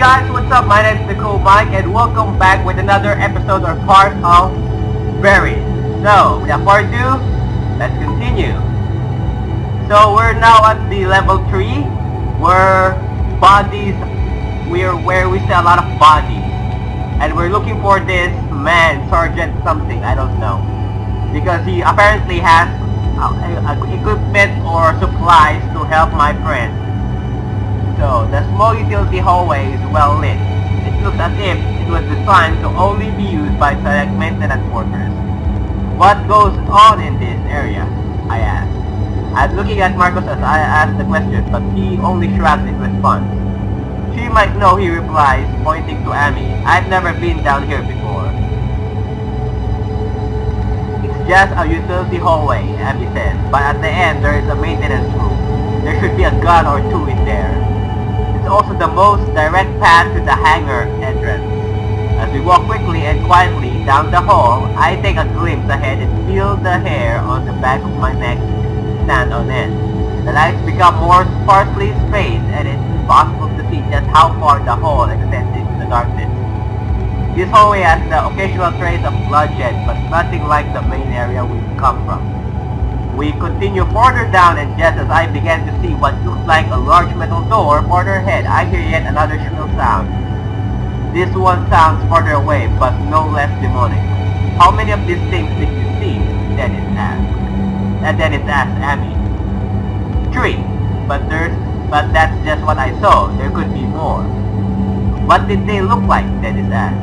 guys, what's up? My name is Dacoolmike and welcome back with another episode or part of Buried. So, without further ado, let's continue. So we're now at the level 3 where we see a lot of bodies. And we're looking for this man, Sergeant something, I don't know. Because he apparently has equipment or supplies to help my friend. So, the small utility hallway is well lit. It looks as if it was designed to only be used by select maintenance workers. What goes on in this area? I asked. I'm looking at Marcos as I asked the question, but he only shrugs in response. She might know, he replies, pointing to Amy. I've never been down here before. It's just a utility hallway, Amy says, but at the end there is a maintenance room. There should be a gun or two in there. It's also the most direct path to the hangar entrance. As we walk quickly and quietly down the hall, I take a glimpse ahead and feel the hair on the back of my neck stand on end. The lights become more sparsely spaced and it's impossible to see just how far the hall extends into the darkness. This hallway has the occasional trace of bloodshed, but nothing like the main area we've come from. We continue further down, and just as I began to see what looks like a large metal door further ahead, I hear yet another shrill sound. This one sounds further away, but no less demonic. How many of these things did you see? Dennis asked. And Dennis asked Amy. 3. But that's just what I saw. There could be more. What did they look like? Dennis asked.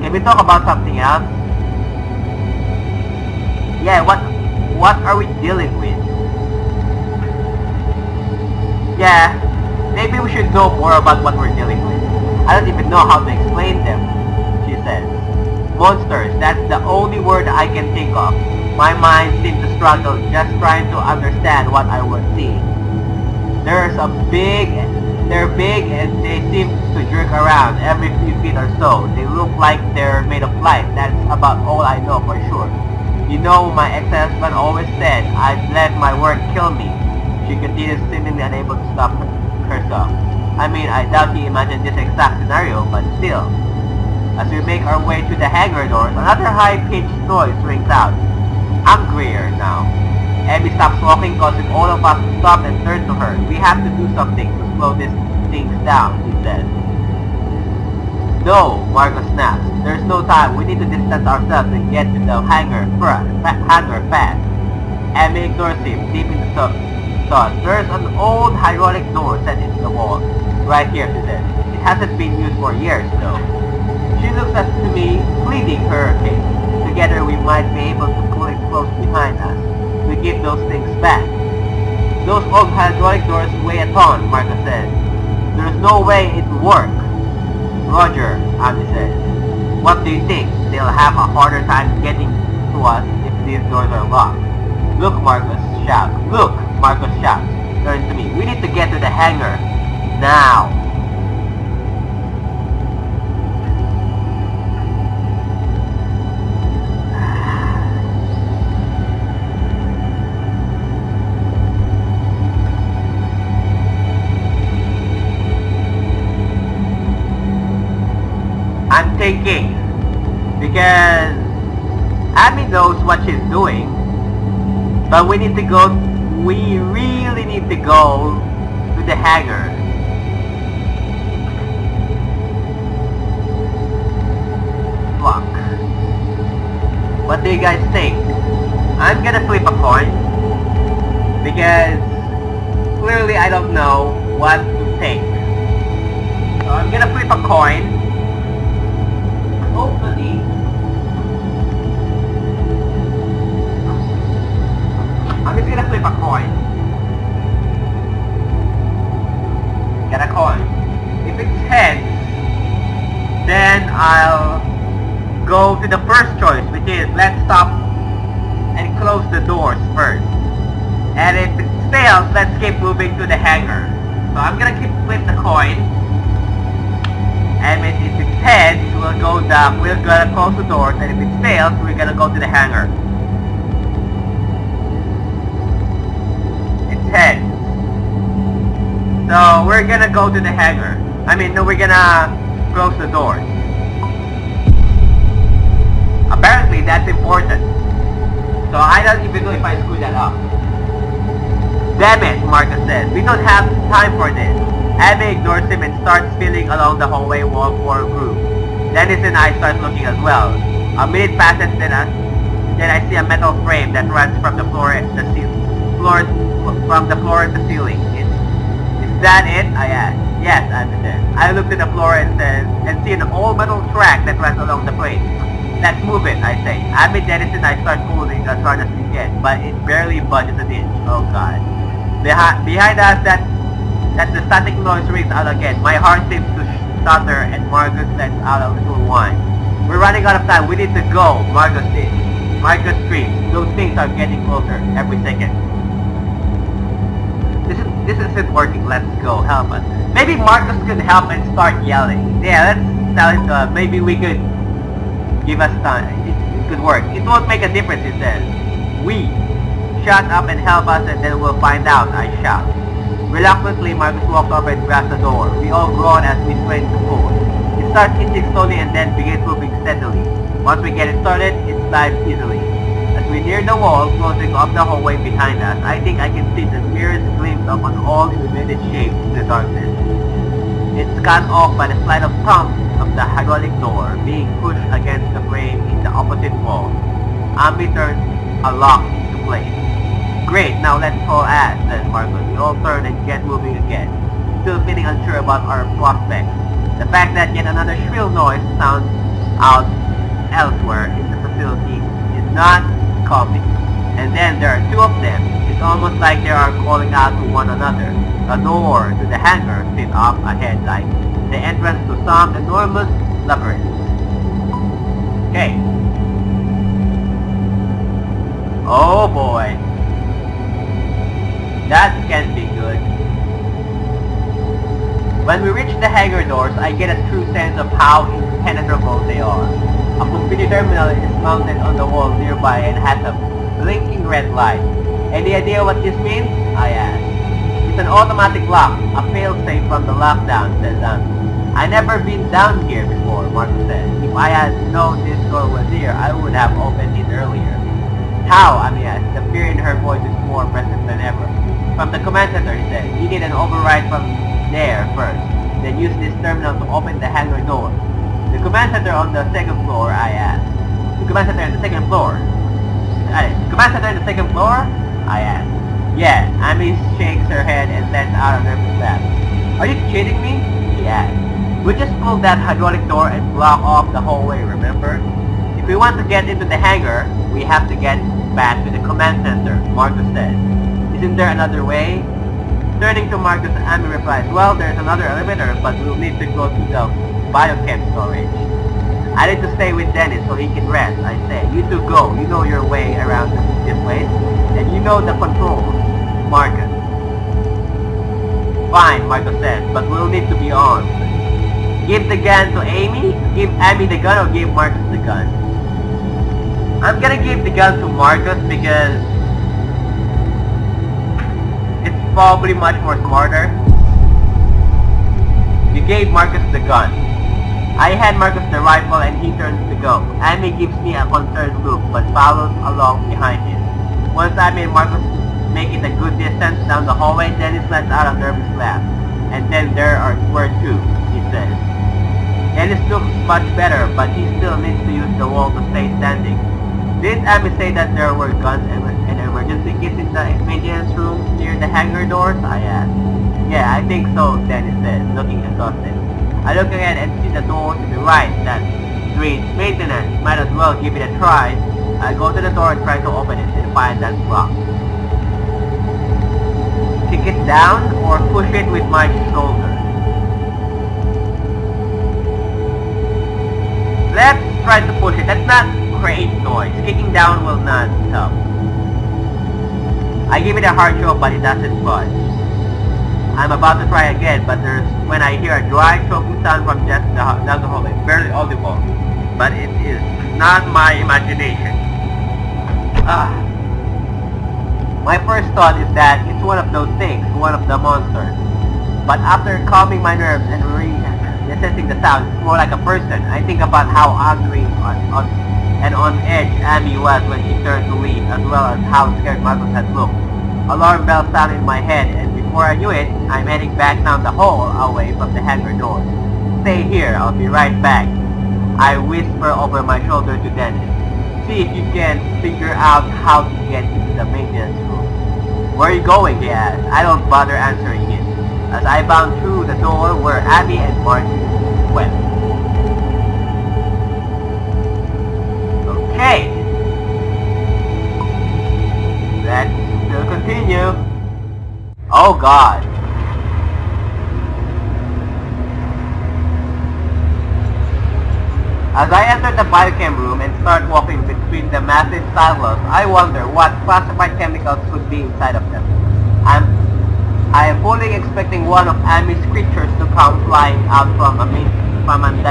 Can we talk about something else? Yeah, what are we dealing with? Yeah, maybe we should know more about what we're dealing with. I don't even know how to explain them, she says. Monsters, that's the only word I can think of. My mind seems to struggle just trying to understand what I was seeing. They're big and they seem to jerk around every few feet or so. They look like they're made of light. That's about all I know for sure. You know, my ex-husband always said I'd let my work kill me. She continues, seemingly unable to stop herself. I mean, I doubt he imagined this exact scenario, but still. As we make our way to the hangar doors, another high-pitched noise rings out. Angrier now. Abby stops walking, causing all of us to stop and turn to her. We have to do something to slow these things down, he says. No, Marcos snaps. There's no time. We need to distance ourselves and get to the hangar fast. Abby ignores him, deep into thought. There's an old hydraulic door set into the wall. Right here, she says. It hasn't been used for years, though. She looks at me, pleading her case. Together we might be able to pull it close behind us. We give those things back. Those old hydraulic doors weigh a ton, Marcos says. There's no way it will work. Roger, Abby says. What do you think? They'll have a harder time getting to us if these doors are locked. Look, Marcos shouts. Look, Marcos shouts. Turn to me. We need to get to the hangar. Now. I'm thinking, because Abby knows what she's doing, but we really need to go to the hangar. Fuck. What do you guys think? I'm gonna flip a coin, because clearly I don't know what to think. So I'm gonna flip a coin. Hopefully, I'm just gonna flip a coin. Get a coin. If it's heads, then I'll go to the first choice, which is let's stop and close the doors first. And if it fails, let's keep moving to the hangar. So I'm gonna flip the coin. And if it's heads, we're gonna close the doors, and if it fails, we're gonna go to the hangar. It's heads. So we're gonna go to the hangar. I mean, no, we're gonna close the doors. Apparently that's important. So I don't even know if I screwed that up. Damn it, Marcus says. We don't have time for this. Abby ignores him and starts feeling along the hallway wall for a group. Dennis and I start looking as well. A minute passes, then I see a metal frame that runs from the floor to the ceiling. Is that it? I asked. Yes, Abby said. I looked at the floor and see an old metal track that runs along the frame. Let's move it, I say. Abby, Dennis, and I start pulling as hard as we can, but it barely budges an inch. Oh god. Behind us, that the static noise rings out again. My heart seems to stutter, and Marcus lets out a little whine. We're running out of time. We need to go, Marcus says. Marcus screams. Those things are getting closer every second. This isn't working. Let's go. Help us. Maybe Marcus could help and start yelling. Yeah, let's tell it. Maybe we could give us time. It could work. It won't make a difference, he says. We. Shut up and help us and then we'll find out, I shout. Reluctantly, Marcus walks over and grabs the door. We all groan as we strain to pull. It starts inching slowly and then begins moving steadily. Once we get it started, it slides easily. As we near the wall, closing up the hallway behind us, I think I can see the merest glimpse of an all-illuminated shape in the darkness. It's cut off by the slight of thump of the hydraulic door being pushed against the frame in the opposite wall. Ambi turns a lock into place. Great, now let's haul ass, says Marcus. We all turn and get moving again, still feeling unsure about our prospects. The fact that yet another shrill noise sounds out elsewhere in the facility is not calming. And then there are two of them. It's almost like they are calling out to one another. The door to the hangar sits up ahead like the entrance to some enormous labyrinth. Okay. Oh boy. That can't be good. When we reach the hangar doors, I get a true sense of how impenetrable they are. A computer terminal is mounted on the wall nearby and has a blinking red light. Any idea what this means? I ask. It's an automatic lock, a failsafe from the lockdown, says I never been down here before, Marcus says. If I had known this door was here, I would have opened it earlier. How? Amy asked. The fear in her voice is more present than ever. From the command center, he said. You need an override from there first. Then use this terminal to open the hangar door. The command center on the second floor, I asked. The command center on the second floor? Command center on the second floor? I asked. Yeah, Amy shakes her head and lets out a nervous laugh. Are you kidding me? She asked. We just pulled that hydraulic door and block off the hallway, remember? If we want to get into the hangar, we have to get back to the command center, Marcus said. Isn't there another way? Turning to Marcus, Amy replies, well, there's another elevator, but we'll need to go to the biochem storage. I need to stay with Dennis so he can rest, I say. You two go. You know your way around this place. And you know the controls, Marcus. Fine, Marcus says, but we'll need to be on. Give the gun to Amy? Give Amy the gun or give Marcus the gun? I'm gonna give the gun to Marcus because it's probably much more smarter. You gave Marcus the gun. I hand Marcus the rifle and he turns to go. Amy gives me a concerned look but follows along behind him. Once Amy and Marcus make it a good distance down the hallway, Dennis lets out a nervous laugh. And then there were two, he says. Dennis looks much better, but he still needs to use the wall to stay standing. Didn't Amy say that there were guns and emergency kits in the maintenance room near the hangar doors? I asked. Yeah, I think so, Dennis says, looking exhausted. I look ahead and see the door to the right that reads maintenance. Might as well give it a try. I go to the door and try to open it and find that locked. Kick it down or push it with my shoulder. Let's try to push it. That's not create noise. Kicking down will not help. I give it a hard shove but it doesn't budge. I'm about to try again, but there's when I hear a dry choking sound from just down the hallway. Barely audible, but it is not my imagination. My first thought is that it's one of those things, one of the monsters. But after calming my nerves and assessing the sound, it's more like a person. I think about how angry and on edge Abby was when she turned to leave, as well as how scared Marcus had looked. Alarm bells sounded in my head, and before I knew it, I'm heading back down the hall away from the hangar doors. Stay here, I'll be right back. I whisper over my shoulder to Dennis. See if you can figure out how to get into the maintenance room. Where are you going? He asked. I don't bother answering it, as I bound through the door where Abby and Mark went. Okay. Let's still continue. Oh God. As I enter the biochem room and start walking between the massive silos, I wonder what classified chemicals could be inside of them. I am fully expecting one of Amy's creatures to come flying out from the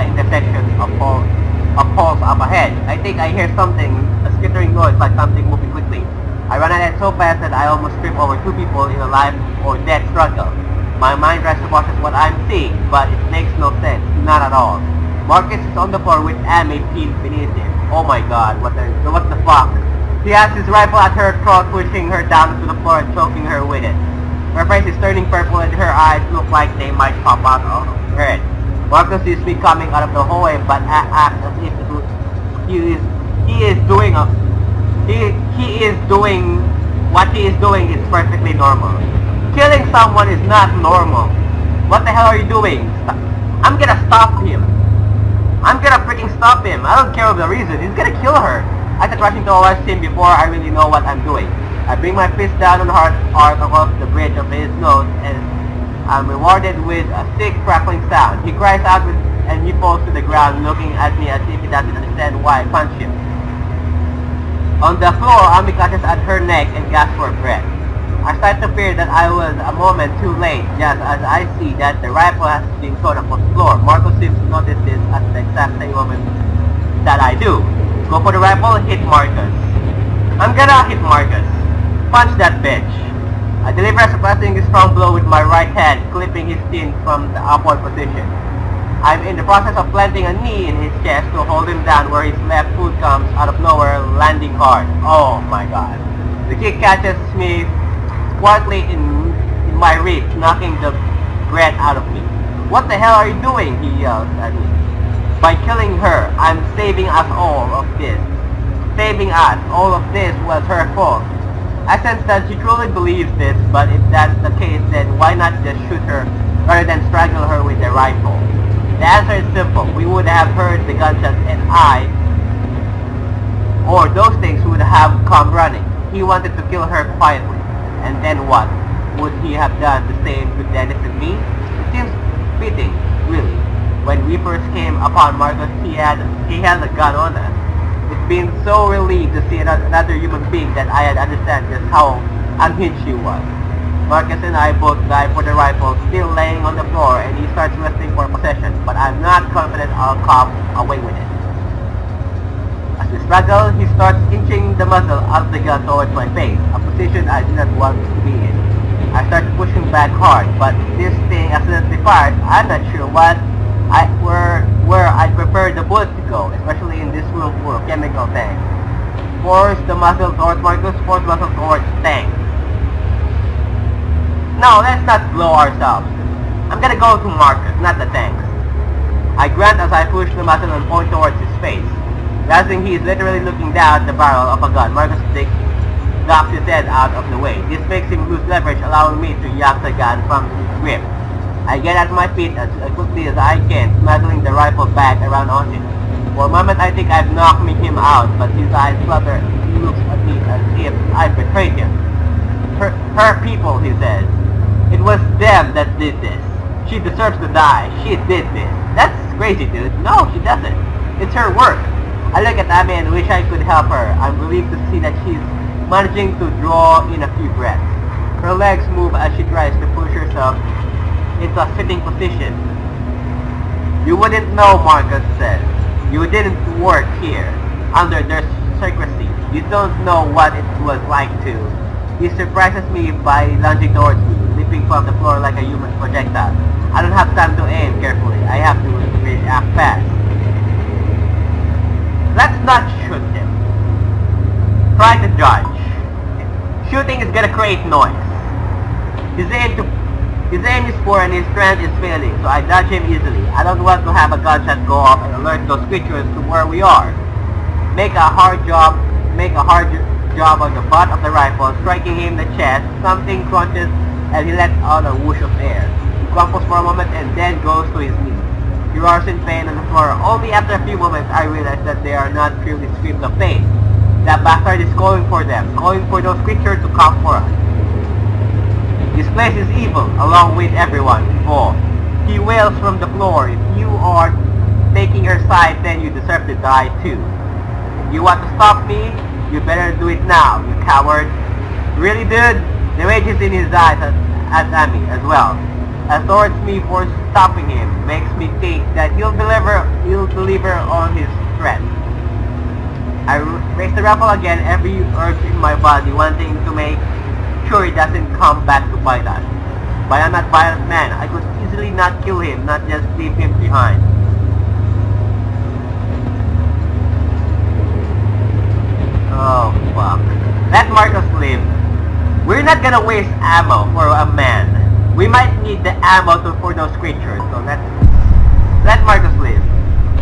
intersection of poles up ahead. I think I hear something, a skittering noise like something moving quickly. I run ahead so fast that I almost trip over two people in a life or death struggle. My mind tries to process what I'm seeing, but it makes no sense, not at all. Marcus is on the floor with Amy pinned beneath him. Oh my God, what the fuck? He has his rifle at her throat, pushing her down to the floor and choking her with it. Her face is turning purple and her eyes look like they might pop out of her head. Marcus sees me coming out of the hallway, but acts as if what he is doing is perfectly normal. Killing someone is not normal. What the hell are you doing? I'm gonna stop him. I'm gonna freaking stop him. I don't care of the reason. He's gonna kill her. I start rushing towards him before I really know what I'm doing. I bring my fist down on the hard arc across the bridge of his nose, and I'm rewarded with a thick crackling sound. He cries out and he falls to the ground, looking at me as if he doesn't understand why I punched him. On the floor, Amy clutches at her neck and gasps for breath. I start to fear that I was a moment too late, just as I see that the rifle has been thrown upon the floor. Marcus seems to notice this at the exact same moment that I do. Go for the rifle, hit Marcus. I'm gonna hit Marcus. Punch that bitch. I deliver a surprisingly strong blow with my right hand, clipping his chin from the upward position. I'm in the process of planting a knee in his chest to hold him down where his left foot comes out of nowhere, landing hard. Oh my God. The kick catches me squarely in my ribs, knocking the breath out of me. What the hell are you doing? He yells at me. By killing her, I'm saving us all of this. Saving us. All of this was her fault. I sense that she truly believes this, but if that's the case, then why not just shoot her rather than strangle her with the rifle? The answer is simple. We would have heard the gunshots and or those things would have come running. He wanted to kill her quietly. And then what? Would he have done the same to Dennis and me? It seems fitting, really. When we first came upon Marcus, he had a gun on us. It's been so relieved to see another human being that I had understand just how unhinged she was. Marcus and I both dive for the rifle, still laying on the floor, and he starts wrestling for possession, but I'm not confident I'll come away with it. As we struggle, he starts inching the muzzle of the gun towards my face, a position I did not want to be in. I start pushing back hard, but this thing accidentally fires. I'm not sure where I'd prefer the bullet to go, especially in this room full of chemical tanks. Force the muzzle towards Marcus, force the muzzle towards the tank. No, let's not blow ourselves. I'm gonna go to Marcus, not the tanks. I grunt as I push the muzzle and point towards his face. Realizing he is literally looking down at the barrel of a gun, Marcus knocks his head out of the way. This makes him lose leverage, allowing me to yank the gun from his grip. I get at my feet as quickly as I can, smuggling the rifle back around on him. For a moment I think I've knocked him out, but his eyes flutter. He looks at me as if I betrayed him. Her people, he says. It was them that did this. She deserves to die. She did this. That's crazy, dude. No, she doesn't. It's her work. I look at Abby and wish I could help her. I'm relieved to see that she's managing to draw in a few breaths. Her legs move as she tries to push herself into a sitting position. You wouldn't know, Marcus says. You didn't work here, under their secrecy. You don't know what it was like to. He surprises me by lunging towards me, leaping from the floor like a human projectile. I don't have time to aim carefully. I have to react fast. Let's not shoot him. Try to dodge. Shooting is gonna create noise. His aim is poor and his strength is failing, so I dodge him easily. I don't want to have a gunshot go off and alert those creatures to where we are. Make a hard job on the butt of the rifle, striking him in the chest. Something crunches and he lets out a whoosh of air. He crumples for a moment and then goes to his knees. He roars in pain on the floor. Only after a few moments I realize that they are not purely screams of pain. That bastard is calling for them, calling for those creatures to come for us. This place is evil, along with everyone involved. He wails from the floor. If you are taking her side, then you deserve to die too. If you want to stop me, you better do it now, you coward. Really, dude? The rage is in his eyes at Amy as well. As towards me for stopping him, makes me think that he'll deliver on his threat. I raise the rifle again, every urge in my body wanting to make sure he doesn't come back to bite us. But I'm not a violent man. I could easily not kill him, not just leave him behind. Oh fuck. Let Marcus live. We're not gonna waste ammo for a man. We might need the ammo for those creatures, so let Marcus live.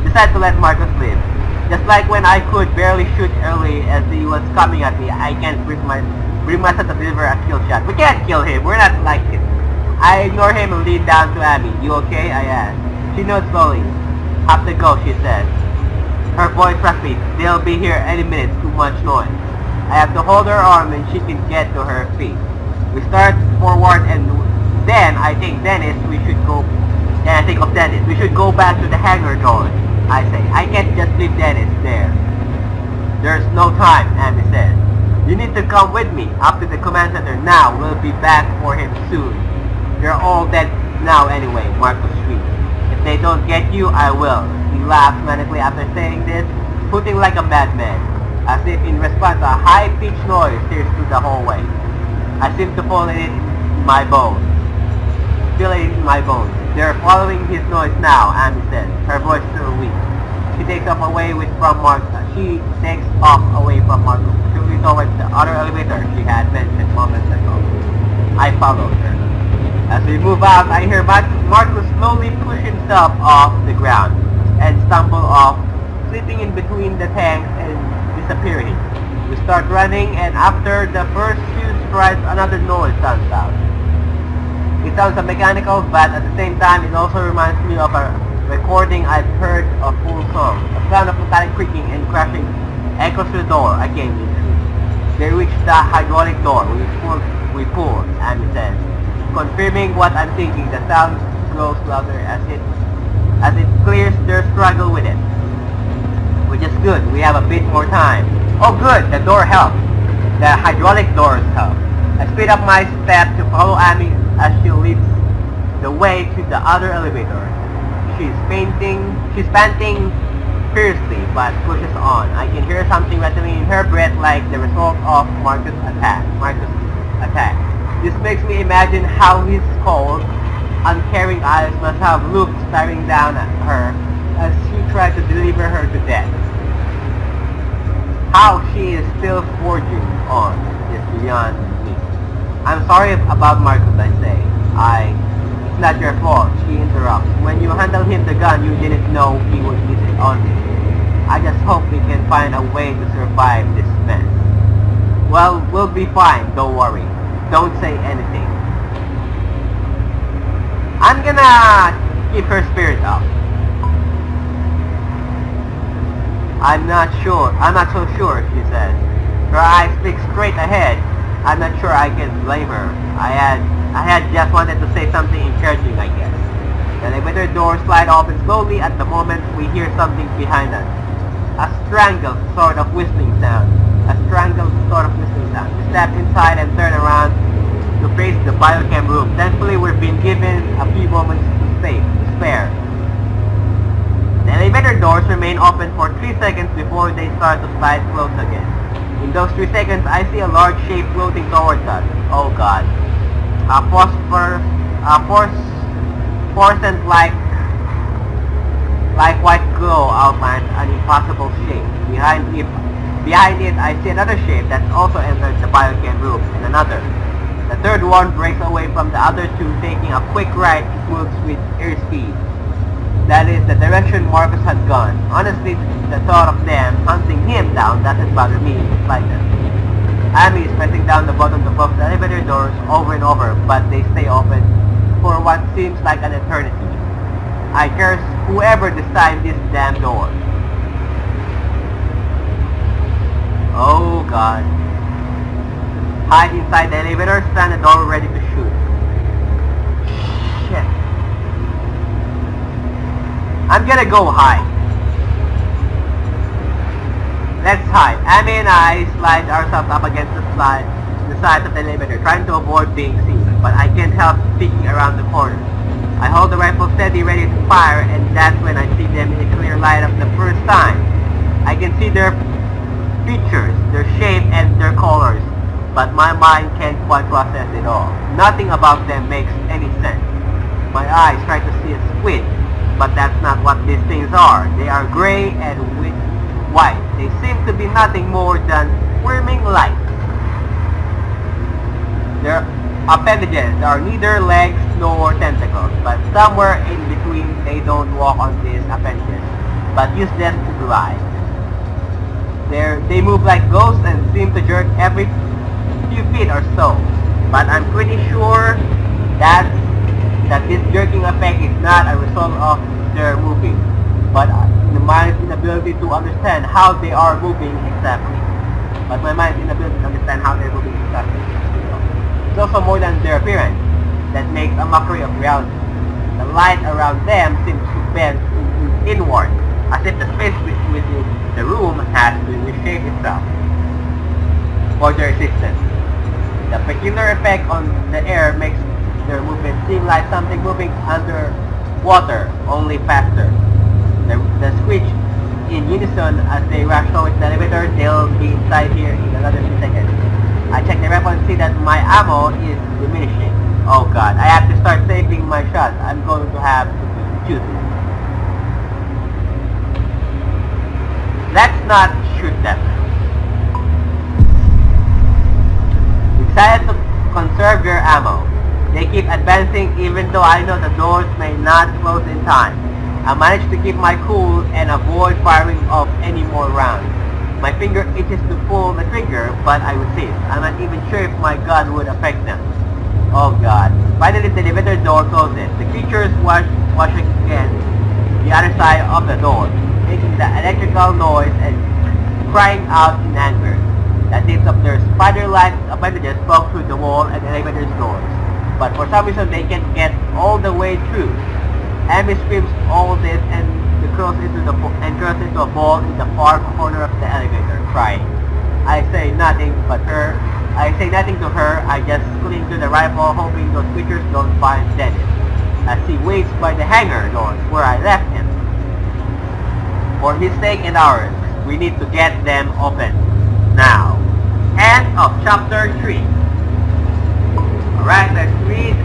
Decide to let Marcus live. Just like when I could barely shoot early as he was coming at me, I can't bring myself to deliver a kill shot. We can't kill him, we're not like him. I ignore him and lean down to Abby. You okay? I asked. She nods slowly. Have to go, she said. Her voice raspy. They'll be here any minute, too much noise. I have to hold her arm and she can get to her feet. We start forward and then I think we should go back to the hangar door. I say, I can't just leave Dennis there. There's no time, Amy said. You need to come with me up to the command center now. We'll be back for him soon. They're all dead now anyway, Marcus shrieked. If they don't get you, I will. He laughed manically after saying this, hooting like a madman, as if in response a high-pitched noise tears through the hallway. I seem to feel it in my bones. They're following his noise now, Amy said, her voice still weak. She takes off away from Marcus, quickly towards the other elevator she had mentioned moments ago. I followed her. As we move out, I hear Marcus slowly push himself off the ground and stumble off, slipping in between the tanks and disappearing. We start running, and after the first few strides, another noise sounds out. It sounds mechanical, but at the same time, it also reminds me of a recording I've heard of Pulangco. A sound of metallic creaking and crashing echoes to the door I came into. They reached the hydraulic door. We pulled, Amy said. Confirming what I'm thinking, the sound grows louder as it clears their struggle with it. Which is good, we have a bit more time. Oh good, the door helped. The hydraulic doors help. I speed up my step to follow Amy as she leads the way to the other elevator. She's panting fiercely, but pushes on. I can hear something rattling in her breath like the result of Marcus' attack. This makes me imagine how his cold, uncaring eyes must have looked staring down at her as she tried to deliver her to death. How she is still forging on is beyond me. I'm sorry about Marcus, I say. It's not your fault, she interrupts. When you handed him the gun, you didn't know he would use it on you. I just hope we can find a way to survive this mess. Well, we'll be fine, don't worry. Don't say anything. I'm gonna keep her spirit up. I'm not so sure, she says. Her eyes fixed straight ahead. I'm not sure I can blame her. I had just wanted to say something encouraging, I guess. The elevator doors slide open slowly. At the moment, we hear something behind us. A strangled sort of whistling sound. We step inside and turn around to face the biochem room. Thankfully, we've been given a few moments to spare. The elevator doors remain open for 3 seconds before they start to slide close again. In those 3 seconds, I see a large shape floating towards us. Oh god. A fluorescent-like white glow outlines an impossible shape. Behind it, I see another shape that's also entered the biochem room, and another. The third one breaks away from the other two, taking a quick right. It moves with airspeed. That is the direction Marcus had gone. Honestly, the thought of them hunting him down doesn't bother me in the slightest. Amy is pressing down the button to close the elevator doors over and over, but they stay open for what seems like an eternity. I curse whoever designed this damn door. Oh god. Hide inside the elevator, stand the door ready to shoot. Shit. I'm gonna go hide. Let's hide. Amy and I slide ourselves up against the sides of the elevator, trying to avoid being seen, but I can't help peeking around the corner. I hold the rifle steady, ready to fire, and that's when I see them in the clear light of the first time. I can see their features, their shape, and their colors, but my mind can't quite process it all. Nothing about them makes any sense. My eyes try to see a squid, but that's not what these things are. They are gray and with white. They seem to be nothing more than squirming light. Their appendages are neither legs nor tentacles, but somewhere in between. They don't walk on these appendages, but use them to glide. They move like ghosts and seem to jerk every few feet or so, but I'm pretty sure that this jerking effect is not a result of their moving, but the mind's inability to understand how they are moving exactly. But my mind's inability to understand how they're moving exactly. It's also more than their appearance that makes a mockery of reality. The light around them seems to bend inward, as if the space within the room has to reshape itself for their existence. The peculiar effect on the air makes their movement seem like something moving under water, only faster. The screech in unison as they rush towards the elevator. They'll be inside here in another few seconds. I check the rifle and see that my ammo is diminishing. Oh god, I have to start saving my shots. I'm going to have to be choosy. Let's not shoot them. Decided to conserve your ammo. They keep advancing even though I know the doors may not close in time. I managed to keep my cool and avoid firing off any more rounds. My finger itches to pull the trigger, but I resist. I'm not even sure if my gun would affect them. Oh god. Finally the elevator door closes. The creatures watch again the other side of the door, making the electrical noise and crying out in anger. The tips of their spider-like appendages poke through the wall and the elevator's doors, but for some reason they can't get all the way through. Amy screams all this and curls into a ball in the far corner of the elevator, crying. I say nothing to her. I just cling to the rifle, hoping those creatures don't find Dennis, as he waits by the hangar doors where I left him. For his sake and ours, we need to get them open now. End of chapter 3. Alright, let's read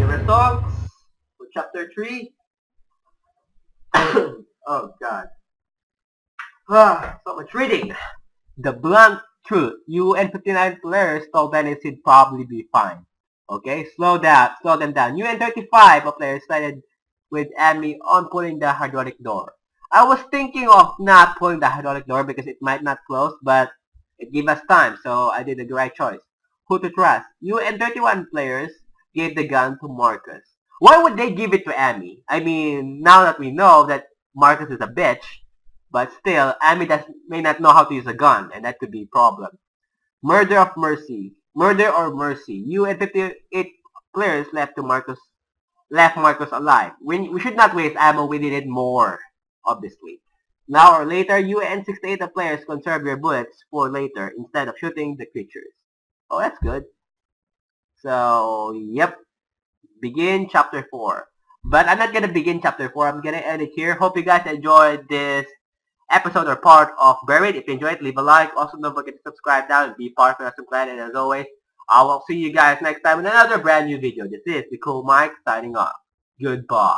the results for chapter 3. Oh god. So much reading. The blunt truth. You and 59 players told Dennis he'd probably be fine. Okay, slow them down. You and 35 players sided with Amy on pulling the hydraulic door. I was thinking of not pulling the hydraulic door because it might not close, but it gave us time, so I did the right choice. Who to trust? You and 31 players gave the gun to Marcus. Why would they give it to Amy? I mean, now that we know that Marcus is a bitch, but still, Amy may not know how to use a gun, and that could be a problem. Murder or mercy. You and 58 players left Marcus alive. We should not waste ammo. We needed more, obviously. Now or later, you and 68 players conserve your bullets for later instead of shooting the creatures. Oh, that's good. So, yep. Begin chapter 4. But I'm not gonna begin chapter 4. I'm gonna end it here. Hope you guys enjoyed this episode or part of Buried. If you enjoyed, leave a like. Also, don't forget to subscribe down and be part of the awesome clan. And as always, I will see you guys next time in another brand new video. This is Dacoolmike signing off. Goodbye.